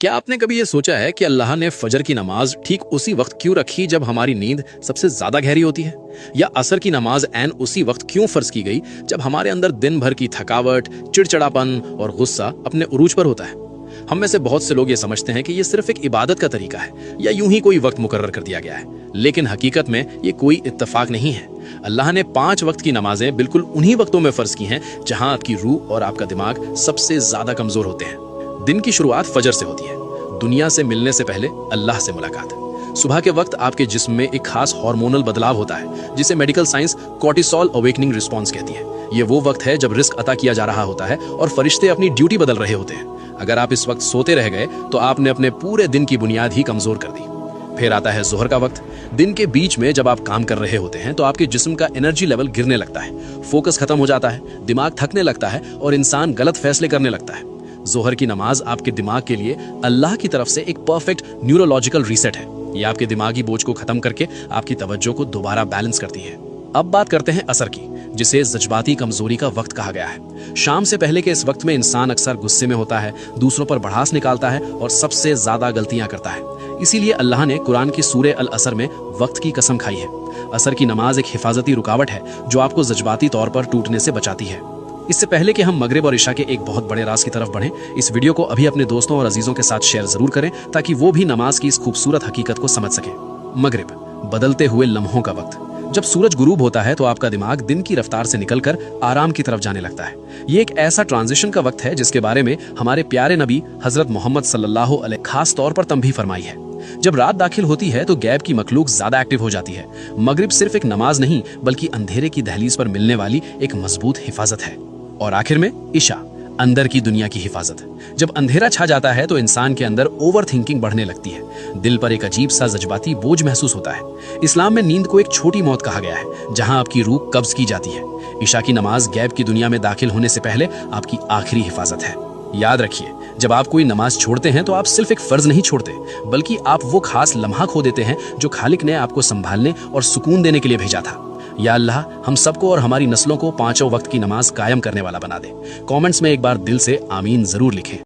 क्या आपने कभी ये सोचा है कि अल्लाह ने फजर की नमाज ठीक उसी वक्त क्यों रखी जब हमारी नींद सबसे ज्यादा गहरी होती है, या असर की नमाज ऐन उसी वक्त क्यों फर्ज की गई जब हमारे अंदर दिन भर की थकावट, चिड़चिड़ापन और गुस्सा अपने उरूज पर होता है। हम में से बहुत से लोग ये समझते हैं कि ये सिर्फ एक इबादत का तरीका है या यूं ही कोई वक्त मुकर्रर कर दिया गया है, लेकिन हकीकत में ये कोई इत्तेफाक नहीं है। अल्लाह ने 5 वक्त की नमाजें बिल्कुल उन्हीं वक्तों में फर्ज की हैं जहां आपकी रूह और आपका दिमाग सबसे ज्यादा कमजोर होते हैं। दिन की शुरुआत फजर से होती है, दुनिया से मिलने से पहले अल्लाह से मुलाकात। सुबह के वक्त आपके जिस्म में एक खास हार्मोनल बदलाव होता है जिसे medical science cortisol awakening response कहती है। ये वो वक्त है जब रिस्क अता किया जा रहा होता है और फरिश्ते अपनी ड्यूटी बदल रहे होते हैं। अगर आप इस वक्त सोते रह गए तो आपने अपने पूरे दिन की बुनियाद ही कमजोर कर दी। फिर आता है जोहर का वक्त। दिन के बीच में जब आप काम कर रहे होते हैं तो आपके जिस्म का एनर्जी लेवल गिरने लगता है, फोकस खत्म हो जाता है, दिमाग थकने लगता है और इंसान गलत फैसले करने लगता है। जोहर की नमाज आपके दिमाग के लिए अल्लाह की तरफ से एक परफेक्ट न्यूरोलॉजिकल रीसेट है। ये आपके दिमागी बोझ को खत्म करके आपकी तवज्जो को दोबारा बैलेंस करती है। अब बात करते हैं असर की, जिसे जज्बाती कमजोरी का वक्त कहा गया है। शाम से पहले के इस वक्त में इंसान अक्सर गुस्से में होता है, दूसरों पर भड़ास निकालता है और सबसे ज्यादा गलतियां करता है। इसीलिए अल्लाह ने कुरान की सूरे अल असर में वक्त की कसम खाई है। असर की नमाज एक हिफाजती रुकावट है जो आपको जज्बाती तौर पर टूटने से बचाती है। इससे पहले कि हम मगरिब और इशा के एक बहुत बड़े राज की तरफ बढ़ें, इस वीडियो को अभी अपने दोस्तों और अजीजों के साथ शेयर जरूर करें ताकि वो भी नमाज की इस खूबसूरत हकीकत को समझ सकें। मगरिब, बदलते हुए लम्हों का वक्त। जब सूरज गुरूब होता है तो आपका दिमाग दिन की रफ्तार से निकलकर आराम की तरफ जाने लगता है। ये एक ऐसा ट्रांजिशन का वक्त है जिसके बारे में हमारे प्यारे नबी हजरत मोहम्मद सल्लल्लाहु अलैहि खास तौर पर तंबीह फरमाई है। जब रात दाखिल होती है तो गैब की मखलूक ज्यादा एक्टिव हो जाती है। मगरिब सिर्फ एक नमाज नहीं बल्कि अंधेरे की दहलीज पर मिलने वाली एक मजबूत हिफाजत है। और आखिर में इशा, अंदर की दुनिया की हिफाजत। जब अंधेरा छा जाता है तो इंसान के अंदर ओवर थिंकिंग बढ़ने लगती है, दिल पर एक अजीब सा जज्बाती बोझ महसूस होता है। इस्लाम में नींद को एक छोटी मौत कहा गया है जहां आपकी रूह कब्ज की जाती है। इशा की नमाज गैब की दुनिया में दाखिल होने से पहले आपकी आखिरी हिफाजत है। याद रखिए, जब आप कोई नमाज छोड़ते हैं तो आप सिर्फ एक फर्ज नहीं छोड़ते बल्कि आप वो खास लम्हा खो देते हैं जो खालिक ने आपको संभालने और सुकून देने के लिए भेजा था। या अल्लाह हम सबको और हमारी नस्लों को 5 वक्त की नमाज कायम करने वाला बना दे। कमेंट्स में एक बार दिल से आमीन जरूर लिखें।